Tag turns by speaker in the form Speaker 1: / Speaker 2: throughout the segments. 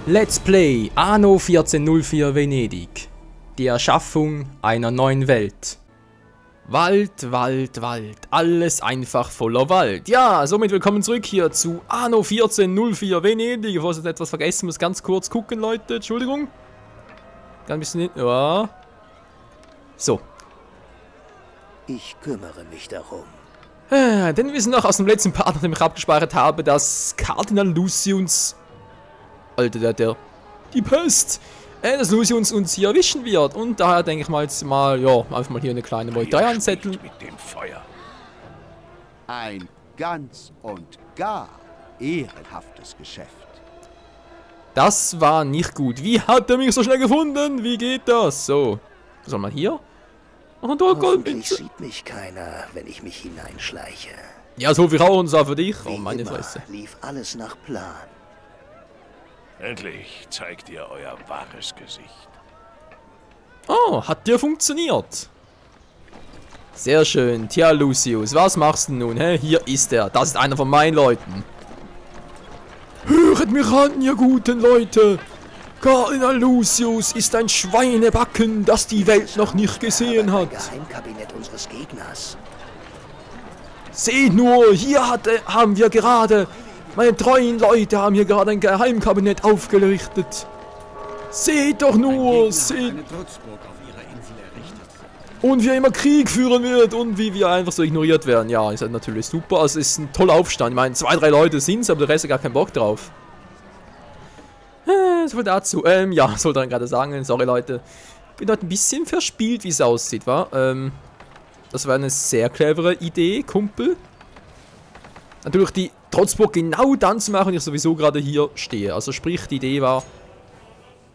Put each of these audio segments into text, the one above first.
Speaker 1: Let's Play Anno 1404 Venedig. Die Erschaffung einer neuen Welt. Wald, Wald, Wald. Alles einfach voller Wald. Ja, somit willkommen zurück hier zu Anno 1404 Venedig. Bevor ich jetzt etwas vergessen muss, ganz kurz gucken, Leute. Entschuldigung. Ein bisschen hin. Ja. So.
Speaker 2: Ich kümmere mich darum.
Speaker 1: Denn wir sind noch aus dem letzten Part, nachdem ich abgespeichert habe, dass Kardinal Lucius... Alter, die Pest! Dass Lucius uns hier erwischen wird. Und daher denke ich mal jetzt mal, ja, einfach mal hier eine kleine Meuterei anzetteln.
Speaker 3: Mit dem Feuer.
Speaker 4: Ein ganz und gar ehrenhaftes Geschäft.
Speaker 1: Das war nicht gut. Wie hat er mich so schnell gefunden? Wie geht das? So. Was soll man hier? Noch ein
Speaker 2: Hoffentlich sieht mich keiner, wenn ich mich hineinschleiche.
Speaker 1: Ja, so viel Rauchen sah für dich. Oh,
Speaker 2: Wie
Speaker 1: meine
Speaker 2: immer
Speaker 1: Fresse.
Speaker 2: lief alles nach Plan.
Speaker 3: Endlich zeigt ihr euer wahres Gesicht.
Speaker 1: Oh, hat dir funktioniert. Sehr schön. Tja, Lucius, was machst du nun? Hä? Hier ist er. Das ist einer von meinen Leuten. Höret mich an, ihr guten Leute. Kardinal Lucius ist ein Schweinebacken, das die Welt noch nicht gesehen hat.
Speaker 2: Geheimkabinett unseres Gegners.
Speaker 1: Seht nur, hier haben wir gerade... Meine treuen Leute haben hier gerade ein Geheimkabinett aufgerichtet. Seht doch nur, seht... Und wie er immer Krieg führen wird und wie wir einfach so ignoriert werden. Ja, ist halt natürlich super. Also es ist ein toller Aufstand. Ich meine, 2, 3 Leute sind es, aber der Rest hat gar keinen Bock drauf. So viel dazu. Ja, sollte man gerade sagen. Sorry, Leute. Bin dort ein bisschen verspielt, wie es aussieht, wa? Das war eine sehr clevere Idee, Kumpel. Natürlich die Trotzburg genau dann zu machen, wenn ich sowieso gerade hier stehe. Also sprich, die Idee war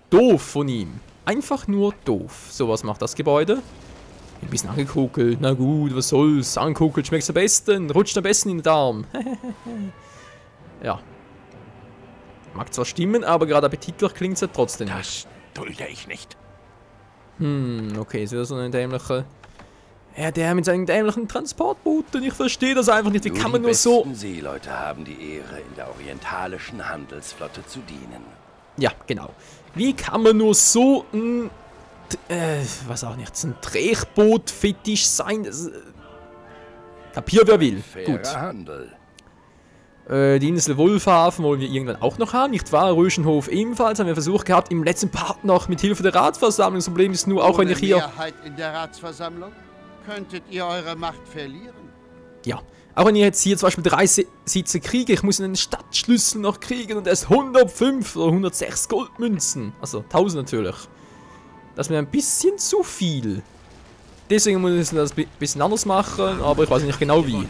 Speaker 1: doof von ihm. Einfach nur doof. So, was macht das Gebäude? Ein bisschen angekokelt. Na gut, was soll's? Angekokelt schmeckt's am besten. Rutscht am besten in den Darm. Ja. Mag zwar stimmen, aber gerade appetitlich klingt es ja trotzdem nicht.
Speaker 3: Das dulde ich nicht.
Speaker 1: Okay, ist wieder so eine dämliche... Ja, der mit seinen dämlichen Transportbooten. Ich verstehe das einfach nicht. Wie kann man nur so...
Speaker 5: Die besten Seeleute haben die Ehre, in der orientalischen Handelsflotte zu dienen.
Speaker 1: Ja, genau. Wie kann man nur so ein... was auch nicht, ein Drehboot-Fetisch sein? Kapier, wer will. Gut.
Speaker 5: Handel.
Speaker 1: Die Insel Wolfhafen wollen wir irgendwann auch noch haben, nicht wahr? Röschenhof ebenfalls, haben wir versucht gehabt, im letzten Part noch mit Hilfe der Ratsversammlung. Das Problem ist nur, auch wenn ich hier...
Speaker 4: Mehrheit in der Ratsversammlung könntet ihr eure Macht verlieren.
Speaker 1: Ja, auch wenn ich jetzt hier zum Beispiel 3 Sitze kriege, ich muss einen Stadtschlüssel noch kriegen und erst 105 oder 106 Goldmünzen. Also 1000 natürlich. Das ist mir ein bisschen zu viel. Deswegen muss ich das ein bisschen anders machen, aber ich weiß nicht genau wie.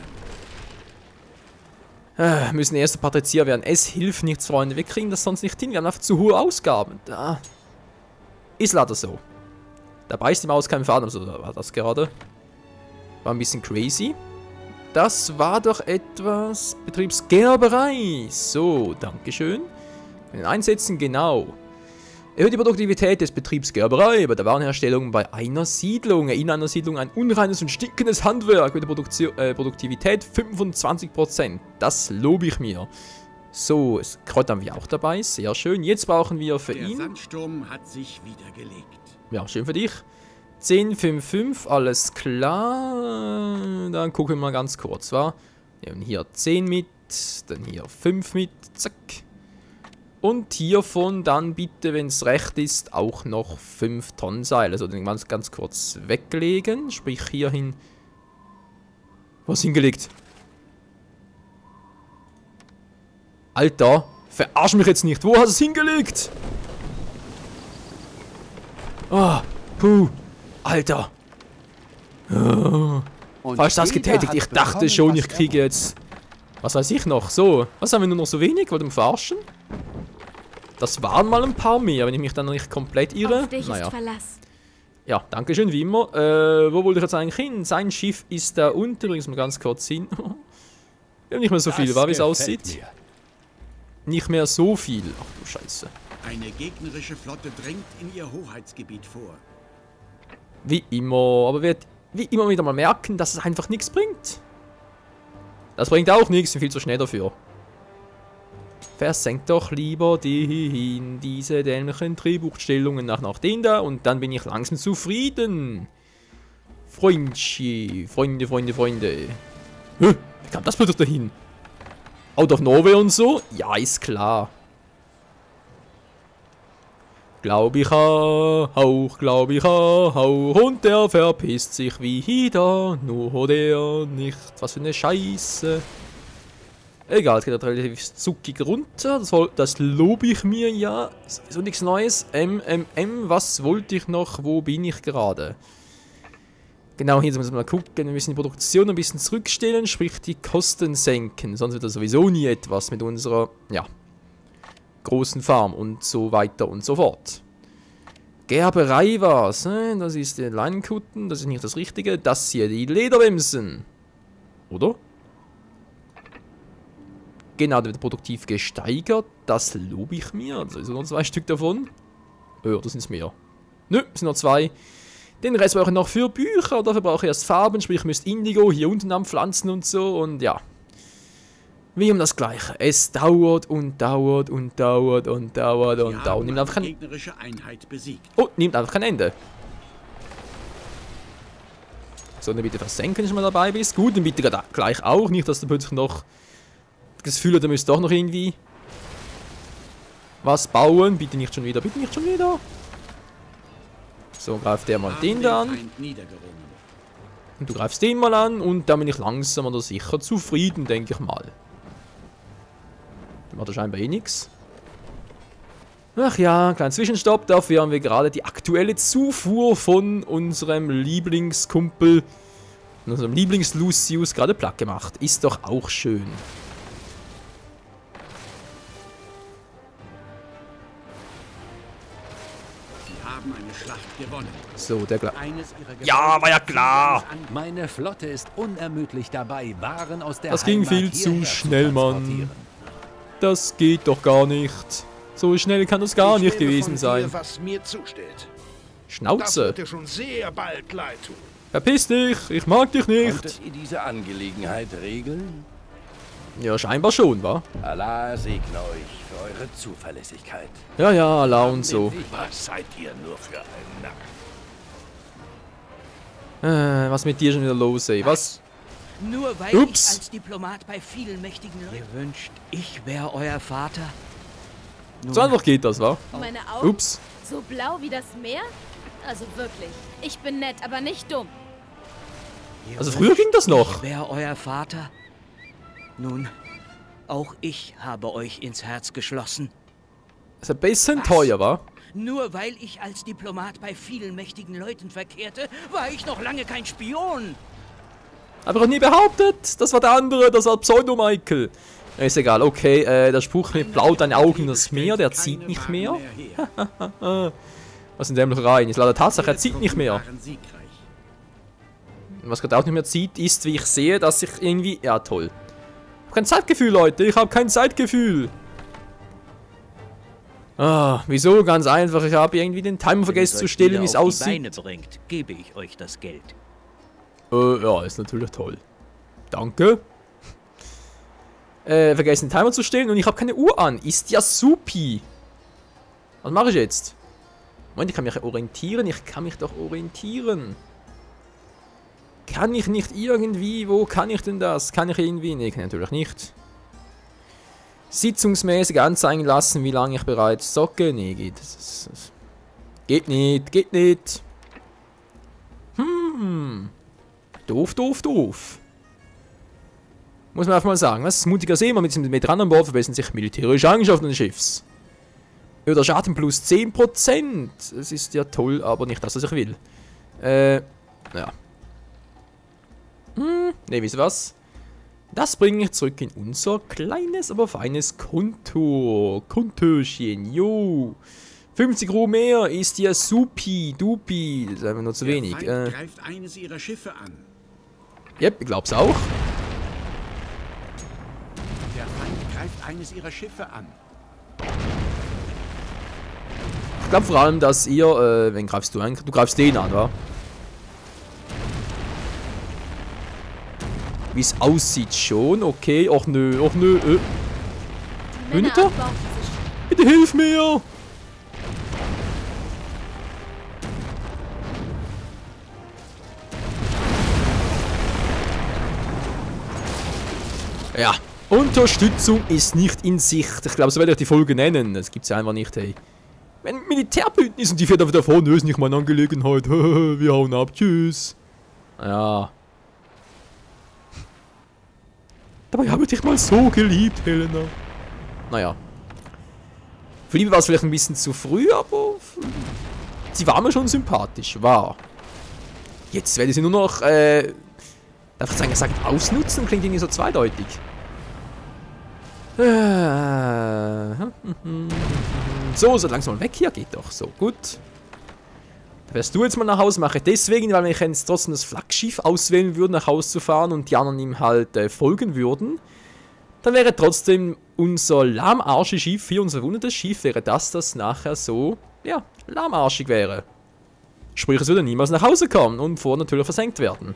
Speaker 1: Müssen erste Patrizier werden. Es hilft nichts, Freunde. Wir kriegen das sonst nicht hin. Wir haben einfach zu hohe Ausgaben. Da ist leider so. Da beißt die Maus keinen Faden. Also war das gerade. War ein bisschen crazy. Das war doch etwas Betriebsgerberei. So, dankeschön. Den einsetzen, genau. Erhöht die Produktivität des Betriebs Gerberei bei der Warenherstellung bei einer Siedlung. In einer Siedlung ein unreines und stinkendes Handwerk mit der Produktivität 25%. Das lobe ich mir. So, das Kreuz haben wir auch dabei. Sehr schön. Jetzt brauchen wir für ihn...
Speaker 6: Der Sandsturm hat sich wieder gelegt.
Speaker 1: Ja, schön für dich. 10, 5, 5, alles klar. Dann gucken wir mal ganz kurz, wa? Wir haben hier 10 mit, dann hier 5 mit, zack. Und hiervon dann bitte, wenn es recht ist, auch noch 5 Tonnen Seil. Also den ganz kurz weglegen. Sprich hierhin. Was hingelegt? Alter, verarsch mich jetzt nicht. Wo hast du es hingelegt? Ah, puh. Alter. Oh. Falsch das getätigt. Ich dachte schon, ich kriege jetzt... Was weiß ich noch? So. Was haben wir nur noch so wenig? Wollt ihr mich verarschen? Das waren mal ein paar mehr, wenn ich mich dann nicht komplett irre. Naja. Ja, danke schön, wie immer. Wo wollte ich jetzt eigentlich hin? Sein Schiff ist da unten. Übrigens mal ganz kurz hin. Wir haben nicht mehr so viel, wie es aussieht. Nicht mehr so viel. Ach du Scheiße.
Speaker 6: Eine gegnerische Flotte drängt in ihr Hoheitsgebiet vor.
Speaker 1: Wie immer. Aber wird wie immer wieder mal merken, dass es einfach nichts bringt. Das bringt auch nichts. Ich bin viel zu schnell dafür. Versenkt doch lieber diese dämlichen Drehbuchstellungen nach den da und dann bin ich langsam zufrieden. Freundchen, Freunde. Wie kam das plötzlich dahin? Out of nowhere und so? Ja, ist klar. Glaub ich auch, und der verpisst sich wieder, nur der nicht. Was für eine Scheiße. Egal, es geht relativ zuckig runter, das lobe ich mir ja. Sowieso nichts Neues. Was wollte ich noch, wo bin ich gerade? Genau, hier müssen wir mal gucken, wir müssen die Produktion ein bisschen zurückstellen, sprich die Kosten senken. Sonst wird das sowieso nie etwas mit unserer, ja, großen Farm und so weiter und so fort. Gerberei war's, ne? Das ist der Leinenkutten, das ist nicht das Richtige. Das hier, die Lederwemsen. Oder? Genau, der wird produktiv gesteigert. Das lobe ich mir. Also sind nur 2 Stück davon. Ja, das sind mehr. Nö, sind nur 2. Den Rest brauche ich noch für Bücher. Dafür brauche ich erst Farben, sprich ich müsste Indigo hier unten anpflanzen und so. Und ja. Wie um das Gleiche. Es dauert und dauert. Nimmt einfach kein...
Speaker 6: gegnerische Einheit besiegt.
Speaker 1: Oh, nimmt einfach kein Ende. So, dann bitte versenken, wenn du mal dabei bist. Gut, dann bitte gleich auch. Nicht, dass du plötzlich noch das Gefühl hast, du müsst doch noch irgendwie was bauen. Bitte nicht schon wieder, So, greift der mal den da an. Und du greifst den mal an und dann bin ich langsam oder sicher zufrieden, denke ich mal. Dann macht er scheinbar eh nichts. Ach ja, kleinen Zwischenstopp. Dafür haben wir gerade die aktuelle Zufuhr von unserem Lieblingskumpel, unserem Lieblings-Lucius gerade platt gemacht. Ist doch auch schön.
Speaker 6: Haben eine Schlacht gewonnen.
Speaker 1: So, der klar.
Speaker 6: Ja,
Speaker 1: war ja klar.
Speaker 5: Meine Flotte ist unermüdlich dabei, Waren aus der
Speaker 1: Das ging
Speaker 5: Heimat
Speaker 1: viel zu
Speaker 5: hierher
Speaker 1: schnell, Mann.
Speaker 5: transportieren.
Speaker 1: Das geht doch gar nicht. So schnell kann das gar nicht gewesen sein.
Speaker 3: Was mir zusteht. Das
Speaker 1: Schnauze.
Speaker 3: wird dir schon sehr bald leid tun.
Speaker 1: Verpiss dich, ich mag dich nicht.
Speaker 5: Konntet ihr diese Angelegenheit regeln?
Speaker 1: Ja, scheinbar schon, wa?
Speaker 5: Allah segne euch für eure Zuverlässigkeit.
Speaker 1: Ja, ja, Allah und so.
Speaker 3: Was seid ihr nur für ein Narr?
Speaker 1: Was mit dir schon wieder los, ey? Was?
Speaker 7: Nur weil
Speaker 1: Ups.
Speaker 7: ich als Diplomat bei vielen mächtigen Leuten... Ihr wünscht, ich wäre euer Vater? Nun,
Speaker 1: So einfach geht das, wa?
Speaker 8: Meine Augen
Speaker 1: Ups.
Speaker 8: so blau wie das Meer? Also wirklich. Ich bin nett, aber nicht dumm.
Speaker 7: ihr
Speaker 1: Also früher ging das noch.
Speaker 7: Ich wäre euer Vater? Nun, auch ich habe euch ins Herz geschlossen.
Speaker 1: Das ist ein bisschen teuer, wa?
Speaker 7: Nur weil ich als Diplomat bei vielen mächtigen Leuten verkehrte, war ich noch lange kein Spion.
Speaker 1: Hab ich auch nie behauptet. Das war der andere, das war Pseudo-Michael. Ist egal, okay, der Spruch mit blau deine Augen das Meer, der zieht nicht mehr. Was sind Dämmereien? Ist leider Tatsache, er zieht nicht mehr. Was gerade auch nicht mehr zieht, ist, wie ich sehe, dass ich irgendwie... Ja, toll. Ich hab kein Zeitgefühl, Leute. Ich habe kein Zeitgefühl. Ah, wieso? Ganz einfach. Ich habe irgendwie den Timer vergessen zu stellen, wie es aussieht.
Speaker 7: Beine bringt, gebe ich euch das Geld.
Speaker 1: Ja, ist natürlich toll. Danke. Vergessen den Timer zu stellen und ich habe keine Uhr an. Ist ja supi. Was mache ich jetzt? Moment, ich kann mich orientieren. Ich kann mich doch orientieren. Kann ich nicht irgendwie? Wo kann ich denn das? Kann ich irgendwie? Nee, kann ich natürlich nicht. Sitzungsmäßig anzeigen lassen, wie lange ich bereits zocke. Nee, geht. Geht nicht. Geht nicht. Doof. Muss man einfach mal sagen. Was ist mutiger Seemann mit diesem Veteran an Bord verbessern sich militärische Eigenschaften des Schiffs. Oder Schaden plus 10%. Das ist ja toll, aber nicht das, was ich will. Ja. Ne, wisst ihr was? Das bringe ich zurück in unser kleines, aber feines Konto. Kontöchen, jo. 50 Ruhe mehr ist ja supi-dupi. Das ist einfach nur zu wenig.
Speaker 6: Der Feind greift eines ihrer Schiffe an.
Speaker 1: Yep, ich glaub's auch.
Speaker 6: Der Feind greift eines ihrer Schiffe an.
Speaker 1: Ich glaube vor allem, dass ihr, wen greifst du an? Du greifst den an, wa? Wie es aussieht schon, okay. Och nö. Münter?
Speaker 8: Männer bauen diese Sch-
Speaker 1: Bitte hilf mir! Ja, Unterstützung ist nicht in Sicht. Ich glaube, so werde ich die Folge nennen. Das gibt's ja einfach nicht, hey. Wenn Militärbündnis und die fährt einfach davon, ist nicht meine Angelegenheit. Wir hauen ab, tschüss. Ja. Dabei habe ich dich mal so geliebt, Helena. Naja. Für Liebe war es vielleicht ein bisschen zu früh, aber sie war mir schon sympathisch, war. Jetzt werde ich sie nur noch, darf ich sagen, gesagt, ausnutzen, klingt irgendwie so zweideutig. So, so langsam mal weg hier, geht doch. So, gut. Da wärst du jetzt mal nach Hause, mache ich deswegen, weil wenn ich jetzt trotzdem das Flaggschiff auswählen würde, nach Hause zu fahren und die anderen ihm halt folgen würden, dann wäre trotzdem unser lahmarschiges Schiff, hier unser wundertes Schiff, wäre das nachher so, ja, lahmarschig wäre. Sprich, es würde niemals nach Hause kommen und vor natürlich versenkt werden.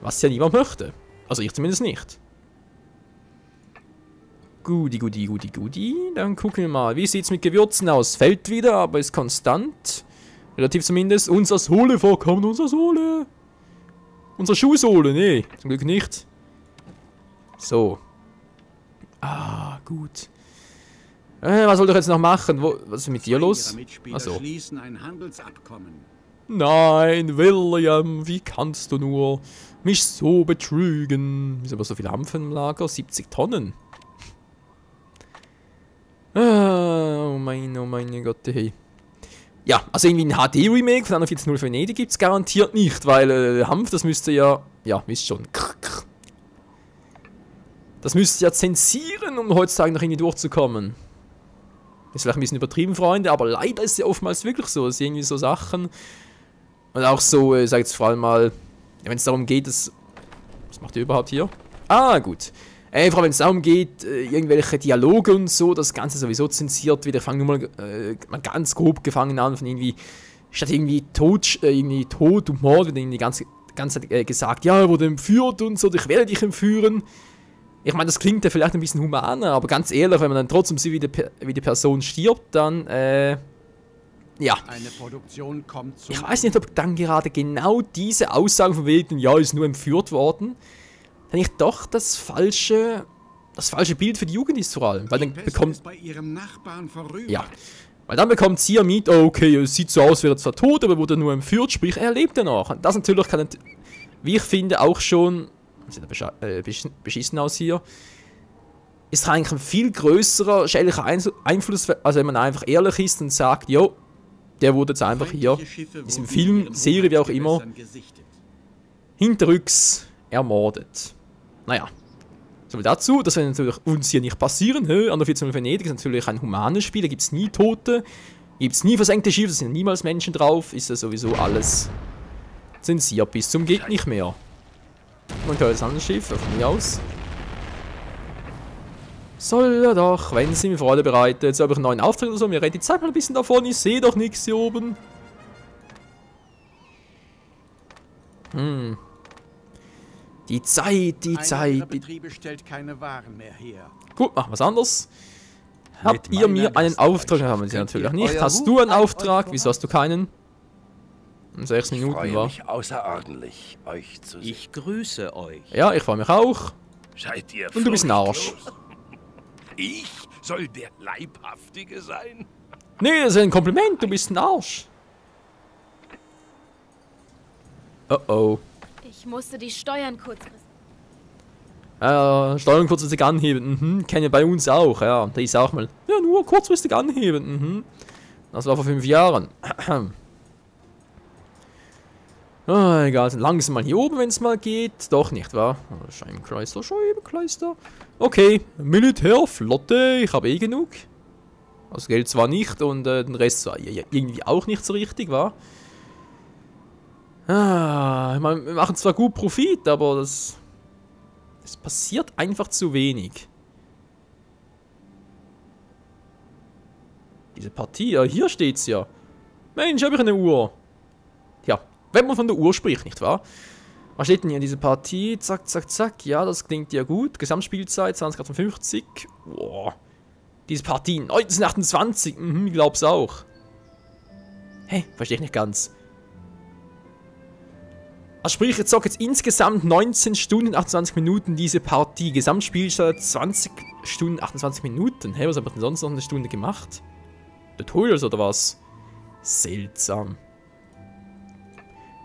Speaker 1: Was ja niemand möchte. Also ich zumindest nicht. Guti, guti, guti, guti. Dann gucken wir mal. Wie sieht es mit Gewürzen aus? Fällt wieder, aber ist konstant. Relativ zumindest. Unser Sohle vorkommen, unser Sohle. Unser Schuhsohle, nee, zum Glück nicht. So. Ah, gut. Was soll ich jetzt noch machen? Was ist mit dir los? Achso.
Speaker 6: Ein Handelsabkommen.
Speaker 1: Nein, William, wie kannst du nur mich so betrügen? Wieso aber so viel Hanf im Lager? 70 Tonnen. Oh meine Gott, hey. Ja, also irgendwie ein HD-Remake von 41.0 Venedig gibt es garantiert nicht, weil Hanf, das müsste ja... Ja, wisst schon. Das müsste ja zensieren, um heutzutage noch irgendwie durchzukommen. Ist vielleicht ein bisschen übertrieben, Freunde, aber leider ist es ja oftmals wirklich so. Es sind irgendwie so Sachen... Und auch so, ich sag jetzt vor allem mal... Ja, wenn es darum geht, dass... Was macht ihr überhaupt hier? Ah, gut. Vor allem, wenn es darum geht, irgendwelche Dialoge und so, das Ganze sowieso zensiert wird. Ich fange nur mal ganz grob gefangen an von irgendwie, statt irgendwie Tod und Mord, wird irgendwie die ganze Zeit gesagt, ja, er wurde entführt und so, ich werde dich entführen. Ich meine, das klingt ja vielleicht ein bisschen humaner, aber ganz ehrlich, wenn man dann trotzdem sieht, wie die Person stirbt, dann, ja.
Speaker 6: Eine Produktion kommt zum
Speaker 1: Ich weiß nicht, ob dann gerade genau diese Aussage von wegen, ja, ist nur entführt worden, dann nicht doch das falsche Bild für die Jugend ist vor allem. Weil dann bekommt...
Speaker 6: bei ihrem Nachbarn vorüber.
Speaker 1: Ja. Weil dann bekommt sie ja mit, oh, okay, es sieht so aus, wäre er zwar tot, aber wurde nur entführt, sprich, er lebt ja noch. Und das natürlich kann, wie ich finde, auch schon... Sieht beschissen aus hier. Ist eigentlich ein viel größerer schädlicher Einfluss, als wenn man einfach ehrlich ist und sagt, jo, der wurde jetzt einfach hier, in diesem Film, Serie, wie auch immer, hinterrücks ermordet. Naja. So viel dazu, das wird natürlich uns hier nicht passieren. 41 Venedig ist natürlich ein humanes Spiel, da gibt es nie Tote, gibt es nie versenkte Schiffe, da sind niemals Menschen drauf, ist ja sowieso alles zensiert bis zum geht nicht mehr. Man hört das andere Schiff, von mir aus. Soll er doch, wenn sie mir Freude bereitet. Jetzt habe ich einen neuen Auftrag oder so, mir rennt die Zeit mal ein bisschen davon, ich sehe doch nichts hier oben. Die Zeit.
Speaker 6: Der Betriebe stellt keine Waren mehr her.
Speaker 1: Gut, machen wir was anderes. Habt ihr mir einen Auftrag? Haben sie natürlich nicht. Hast du einen Auftrag? Wieso hast du keinen? 6 Minuten
Speaker 5: Ich freue
Speaker 1: war.
Speaker 5: mich außerordentlich, euch zu sehen.
Speaker 7: Ich grüße euch.
Speaker 1: Ja, ich freue mich auch.
Speaker 3: Seid ihr
Speaker 1: Und du bist ein Arsch.
Speaker 3: furchtlos? Ich soll der Leibhaftige sein?
Speaker 1: Nee, das ist ein Kompliment, du bist ein Arsch. Oh oh.
Speaker 8: Ich musste die Steuern kurzfristig.
Speaker 1: Steuern kurzfristig anheben. Kennen wir bei uns auch, ja. Da ist auch mal. Ja, nur kurzfristig anheben. Das war vor 5 Jahren. Egal, sind langsam mal hier oben, wenn es mal geht. Doch nicht, wahr? Scheibenkleister. Okay, Militärflotte, ich habe eh genug. Das Geld zwar nicht und den Rest war irgendwie auch nicht so richtig, wahr? Ich meine, wir machen zwar gut Profit, aber es passiert einfach zu wenig. Diese Partie, ja, hier steht's ja. Mensch, habe ich eine Uhr. Ja, wenn man von der Uhr spricht, nicht wahr? Was steht denn hier in dieser Partie? Zack, zack, zack. Ja, das klingt ja gut. Gesamtspielzeit 2058. Boah. Diese Partie 1928. Ich glaub's auch. Hä? Verstehe ich nicht ganz. Also sprich, ich zocke jetzt insgesamt 19 Stunden 28 Minuten diese Partie. Gesamtspielzeit 20 Stunden 28 Minuten. Hä, was habe ich denn sonst noch eine Stunde gemacht? Tutorials oder was? Seltsam.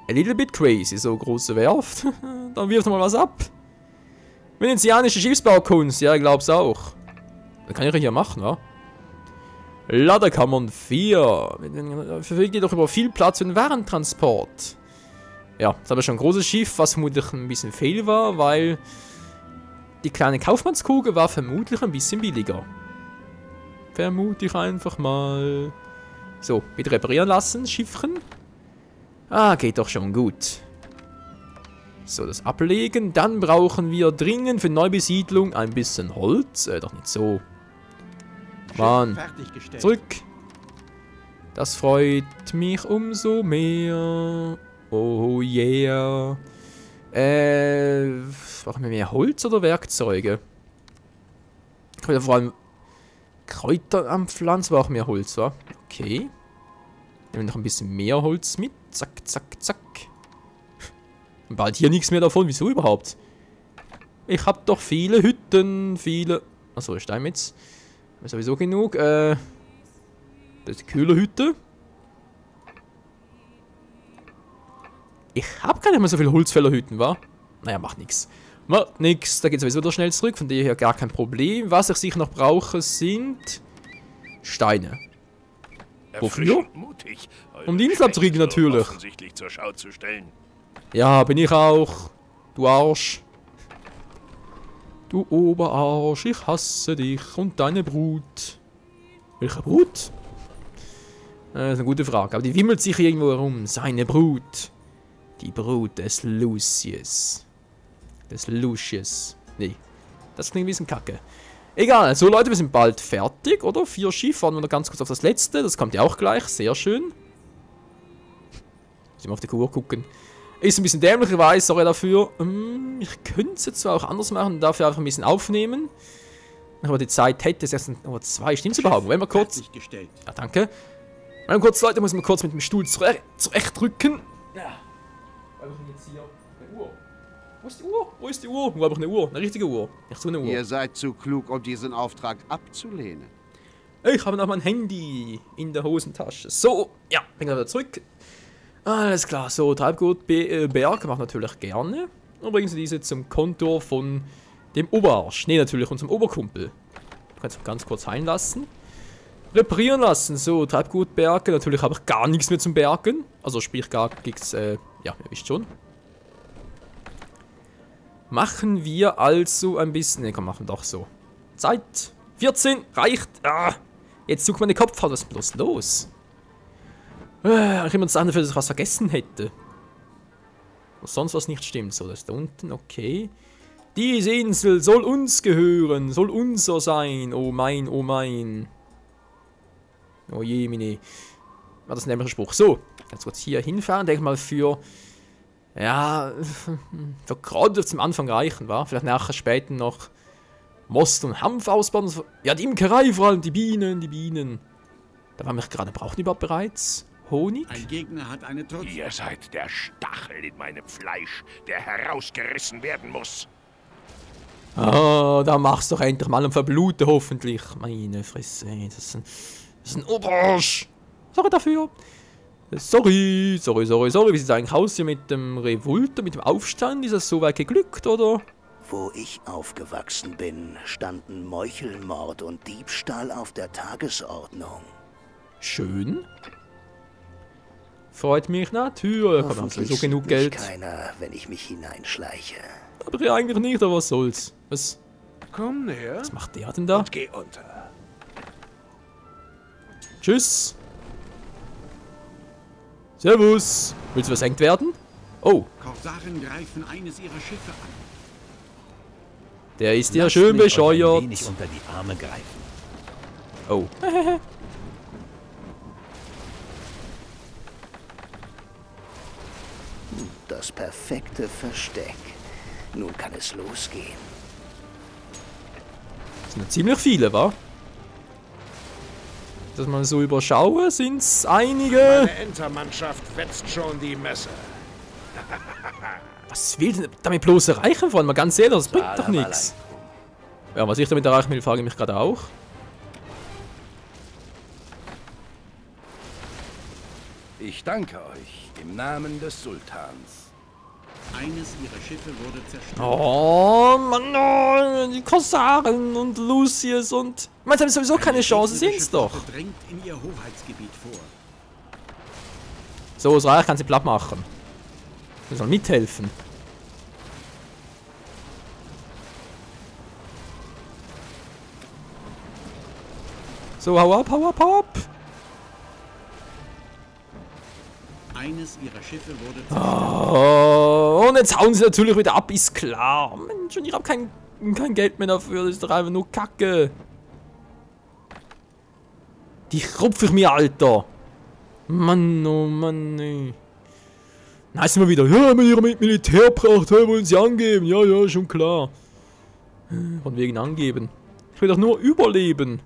Speaker 1: A little bit crazy, so große Werft. Dann wirft mal was ab. Venezianische Schiffsbaukunst, ja, ich glaub's auch. Das kann ich ja hier machen, wa? Ladekammern 4. Verfügt jedoch über viel Platz für den Warentransport. Ja, das habe ich schon ein großes Schiff, was vermutlich ein bisschen fehl war, weil die kleine Kaufmannskugel war vermutlich ein bisschen billiger. Vermute ich einfach mal. So, bitte reparieren lassen, Schiffchen. Ah, geht doch schon gut. So, das ablegen. Dann brauchen wir dringend für Neubesiedlung ein bisschen Holz. Doch nicht so. Mann. Zurück. Das freut mich umso mehr. Oh yeah. Brauchen wir mehr Holz oder Werkzeuge? Ich will vor allem Kräuter am Pflanzen, aber auch mehr Holz, wa? Okay. Nehmen wir noch ein bisschen mehr Holz mit. Zack, zack, zack. Und bald hier nichts mehr davon. Wieso überhaupt? Ich hab doch viele Hütten, viele... Achso, Steinmetz. Ist sowieso genug. Das ist die Kühlerhütte. Ich hab gar nicht mehr so viele Holzfällerhütten, wa? Naja, macht nix. Macht nix. Da geht sowieso wieder schnell zurück. Von daher gar kein Problem. Was ich sicher noch brauche, sind Steine. Wofür?
Speaker 3: Mutig,
Speaker 1: Um die Insel abzuriegeln, natürlich.
Speaker 3: Offensichtlich zur Schau zu stellen.
Speaker 1: Ja, bin ich auch. Du Arsch. Du Oberarsch, ich hasse dich und deine Brut. Welche Brut? Das ist eine gute Frage. Aber die wimmelt sich irgendwo herum. Seine Brut. Die Brut des Lucius. Des Lucius. Nee. Das klingt ein bisschen kacke. Egal. So, Leute, wir sind bald fertig, oder? 4 Schiffe. Warten wir noch ganz kurz auf das letzte. Das kommt ja auch gleich. Sehr schön. Muss ich mal auf die Uhr gucken. Ist ein bisschen dämlich, ich weiß. Sorry dafür. Ich könnte es jetzt zwar auch anders machen. Dafür einfach ein bisschen aufnehmen. Aber die Zeit hätte es erst nur 2. Stimmt's überhaupt? Wenn wir kurz... Ja, danke. Wenn wir kurz, Leute, muss man kurz mit dem Stuhl zurechtdrücken. Ja. Wo habe ich jetzt hier eine Uhr? Wo ist die Uhr? Wo ist die Uhr? Wo habe ich eine Uhr? Eine richtige Uhr. Nicht so eine Uhr.
Speaker 4: Ihr seid zu klug, um diesen Auftrag abzulehnen.
Speaker 1: Ich habe noch mein Handy in der Hosentasche. So, ja, bin wieder zurück. Alles klar, so, Treibgutberg macht natürlich gerne. Und bringen Sie diese zum Kontor von dem Oberarsch. Ne, natürlich unserem Oberkumpel. Du kannst ganz kurz heilen lassen. Reparieren lassen. So, Treibgutberge. Natürlich habe ich gar nichts mehr zum Bergen. Also sprich gar nichts, ja, ihr wisst schon. Machen wir also ein bisschen... Ne, komm, machen wir doch so. Zeit. 14, reicht. Ah, jetzt sucht meine Kopfhaut. Was ist bloß los? Ich immer das andere, dass ich was vergessen hätte. Was sonst was nicht stimmt. So, das ist da unten, okay. Diese Insel soll uns gehören, soll unser sein. Oh mein, oh mein. Oh je, mine. War das ein nämlicher Spruch. So, jetzt kurz hier hinfahren. Denke mal für... Ja, für gerade zum Anfang reichen, wa? Vielleicht nachher später noch Most und Hanf ausbauen. Ja, die Imkerei vor allem, die Bienen, die Bienen. Da waren wir gerade, brauchen die überhaupt bereits Honig?
Speaker 6: Ein Gegner hat eine Truppe.
Speaker 3: Ihr seid der Stachel in meinem Fleisch, der herausgerissen werden muss.
Speaker 1: Ah, da machst du doch endlich mal einen Verbluten, hoffentlich. Meine Fresse, das ist ein Oberarsch. Sorry dafür. Sorry. Wie sieht es eigentlich aus hier mit dem Revolte, mit dem Aufstand? Ist das so weit geglückt, oder?
Speaker 2: Wo ich aufgewachsen bin, standen Meuchelmord und Diebstahl auf der Tagesordnung.
Speaker 1: Schön. Freut mich natürlich. Ich habe sowieso genug Geld.
Speaker 2: Keiner, wenn ich mich hineinschleiche.
Speaker 1: Aber ja, eigentlich nicht, aber was soll's.
Speaker 3: Komm näher.
Speaker 1: Was macht der denn da?
Speaker 3: Und geh unter.
Speaker 1: Tschüss. Servus. Willst du versenkt werden? Oh.
Speaker 6: Korsaren greifen eines ihrer Schiffe an.
Speaker 1: Der ist ja schön bescheuert.
Speaker 5: Ein wenig unter die Arme greifen.
Speaker 1: Oh.
Speaker 2: Das perfekte Versteck. Nun kann es losgehen.
Speaker 1: Das sind ja ziemlich viele, wa? das mal so überschaue, sind es einige.
Speaker 3: Meine Entermannschaft wetzt schon die Messe.
Speaker 1: Was will denn damit bloß erreichen wollen? Mal ganz ehrlich, das bringt doch nichts. Ja, was ich damit erreichen will, frage ich mich gerade auch.
Speaker 5: Ich danke euch im Namen des Sultans.
Speaker 6: Eines ihrer Schiffe wurde zerstört.
Speaker 1: Oh, Mann, oh, die Korsaren und Lucius und... Man hat sowieso keine Chance, sehen's doch.
Speaker 6: Drängt in ihr Hoheitsgebiet vor.
Speaker 1: So, das Reich kann sie platt machen. Sie soll mithelfen. So, hau ab, hau ab, hau ab.
Speaker 6: Eines ihrer Schiffe wurde zerstört.
Speaker 1: Oh, und jetzt hauen sie natürlich wieder ab, ist klar. Mensch, und ich habe kein Geld mehr dafür, das ist doch einfach nur Kacke. Die rupf ich mir, Alter. Mann, oh Mann, ey. Dann heißt immer wieder, ja, mit ihrer Militärpracht wollen sie angeben. Ja, ja, schon klar. Von wegen angeben. Ich will doch nur überleben.